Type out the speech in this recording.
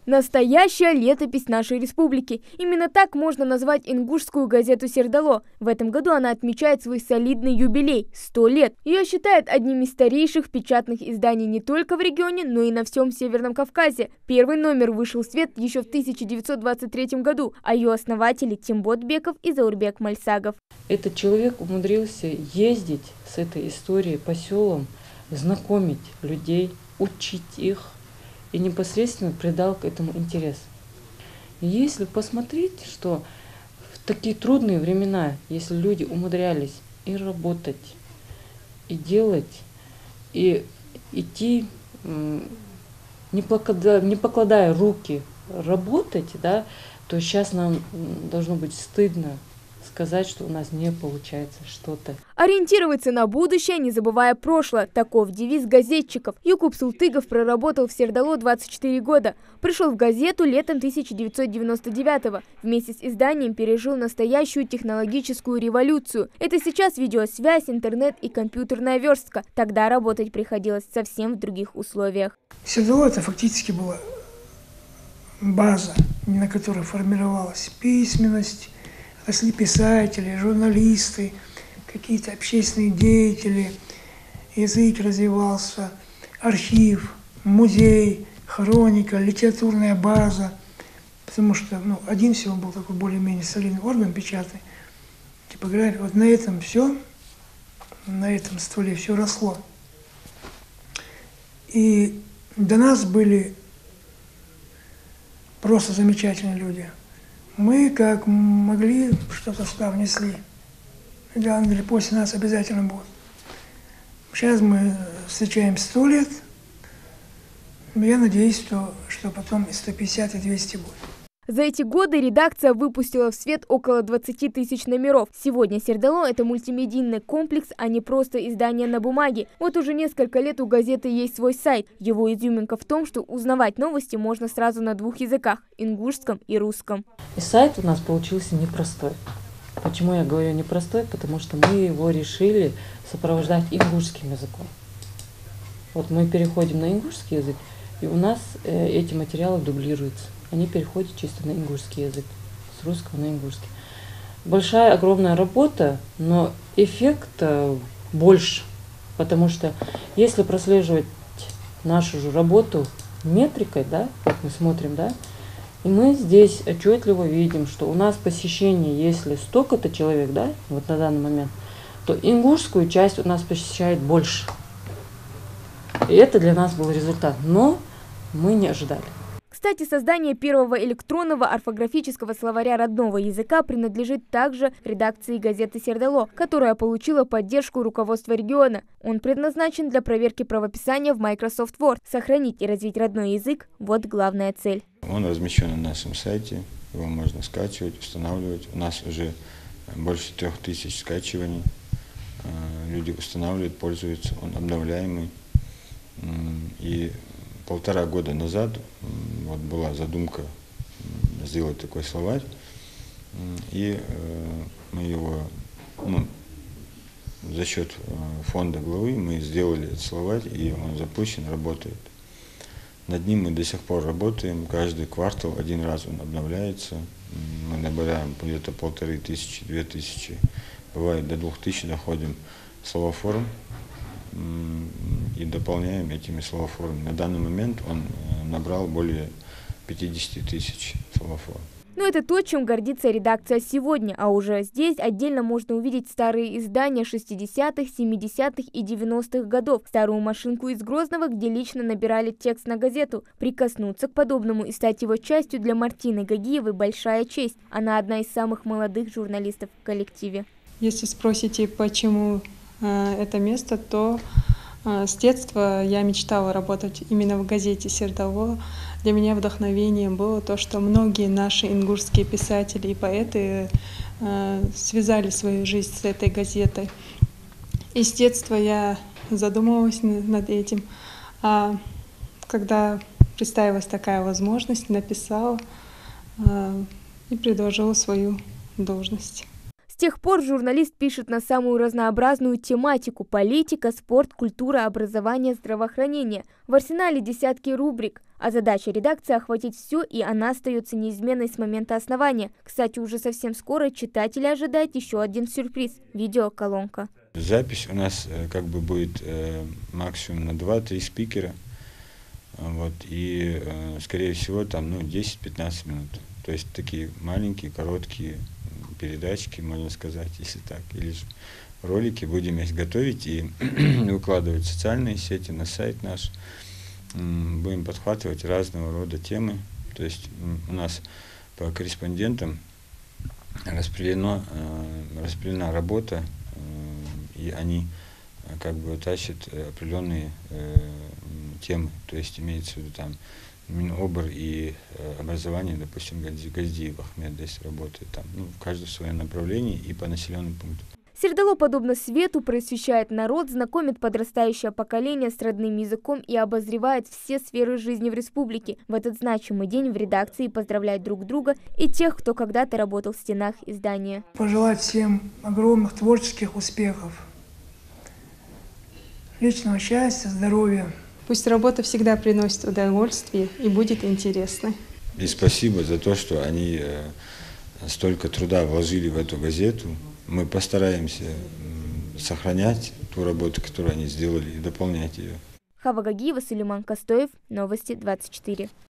Настоящая летопись нашей республики. Именно так можно назвать ингушскую газету «Сердало». В этом году она отмечает свой солидный юбилей – 100 лет. Ее считают одним из старейших печатных изданий не только в регионе, но и на всем Северном Кавказе. Первый номер вышел в свет еще в 1923 году, а ее основатели – Тимбот Беков и Заурбек Мальсагов. Этот человек умудрился ездить с этой историей по селам, знакомить людей, учить их. И непосредственно придал к этому интерес. И если посмотреть, что в такие трудные времена, если люди умудрялись и работать, и делать, и идти, не покладая руки, работать, да, то сейчас нам должно быть стыдно сказать, что у нас не получается что-то. Ориентироваться на будущее, не забывая прошлое. Таков девиз газетчиков. Юкуп Султыгов проработал в «Сердало» 24 года. Пришел в газету летом 1999-го. Вместе с изданием пережил настоящую технологическую революцию. Это сейчас видеосвязь, интернет и компьютерная верстка. Тогда работать приходилось совсем в других условиях. «Сердало» — это фактически была база, на которой формировалась письменность, росли писатели, журналисты, какие-то общественные деятели, язык развивался, архив, музей, хроника, литературная база, потому что один всего был такой более-менее солидный орган печатный. Типография, вот на этом все, на этом стволе все росло. И до нас были просто замечательные люди. Мы, как могли, что-то сюда внесли. Рано или после нас обязательно будут. Сейчас мы встречаем 100 лет. Я надеюсь, что потом и 150, и 200 будет. За эти годы редакция выпустила в свет около 20 тысяч номеров. Сегодня «Сердало» — это мультимедийный комплекс, а не просто издание на бумаге. Вот уже несколько лет у газеты есть свой сайт. Его изюминка в том, что узнавать новости можно сразу на двух языках – ингушском и русском. И сайт у нас получился непростой. Почему я говорю непростой? Потому что мы его решили сопровождать ингушским языком. Вот мы переходим на ингушский язык, и у нас эти материалы дублируются. Они переходят чисто на ингушский язык, с русского на ингушский. Большая, огромная работа, но эффект больше, потому что если прослеживать нашу же работу метрикой, да, как мы смотрим, да, и мы здесь отчетливо видим, что у нас посещение, если столько-то человек, да, вот на данный момент, то ингушскую часть у нас посещает больше. И это для нас был результат, но мы не ожидали. Кстати, создание первого электронного орфографического словаря родного языка принадлежит также редакции газеты «Сердало», которая получила поддержку руководства региона. Он предназначен для проверки правописания в Microsoft Word. Сохранить и развить родной язык – вот главная цель. Он размещен на нашем сайте, его можно скачивать, устанавливать. У нас уже больше 3000 скачиваний. Люди устанавливают, пользуются, он обновляемый. И 1,5 года назад вот была задумка сделать такой словарь, и мы его, за счет фонда главы мы сделали этот словарь, и он запущен, работает. Над ним мы до сих пор работаем, каждый квартал один раз он обновляется, мы набираем где-то 1500, 2000, бывает до 2000 доходим словоформ, и дополняем этими словоформами. На данный момент он набрал более 50 тысяч словоформ. Но это то, чем гордится редакция сегодня, а уже здесь отдельно можно увидеть старые издания 60-х, 70-х и 90-х годов, старую машинку из Грозного, где лично набирали текст на газету. Прикоснуться к подобному и стать его частью для Мартины Гагиевой большая честь. Она одна из самых молодых журналистов в коллективе. Если спросите, почему это место, то с детства я мечтала работать именно в газете «Сердало». Для меня вдохновением было то, что многие наши ингушские писатели и поэты связали свою жизнь с этой газетой. И с детства я задумывалась над этим. А когда представилась такая возможность, написала и предложила свою должность. С тех пор журналист пишет на самую разнообразную тематику – политика, спорт, культура, образование, здравоохранение. В арсенале десятки рубрик, а задача редакции – охватить все, и она остается неизменной с момента основания. Кстати, уже совсем скоро читатели ожидают еще один сюрприз – видеоколонка. Запись у нас как бы будет максимум на 2-3 спикера, вот, и скорее всего там 10-15 минут. То есть такие маленькие, короткие передачки, можно сказать, если так, или же ролики будем готовить и выкладывать в социальные сети, на сайт наш. Будем подхватывать разного рода темы. То есть у нас по корреспондентам распределена работа, и они как бы тащат определенные темы. То есть имеется в виду там Минобр и образование, допустим, Газдиев Ахмед здесь работает, там, в каждом своем направлении и по населенным пунктам. Сердало, подобно свету, просвещает народ, знакомит подрастающее поколение с родным языком и обозревает все сферы жизни в республике. В этот значимый день в редакции поздравляют друг друга и тех, кто когда-то работал в стенах издания. Пожелать всем огромных творческих успехов, личного счастья, здоровья. Пусть работа всегда приносит удовольствие и будет интересной. И спасибо за то, что они столько труда вложили в эту газету. Мы постараемся сохранять ту работу, которую они сделали, и дополнять ее. Хава Гагиева, Сулейман Костоев, Новости 24.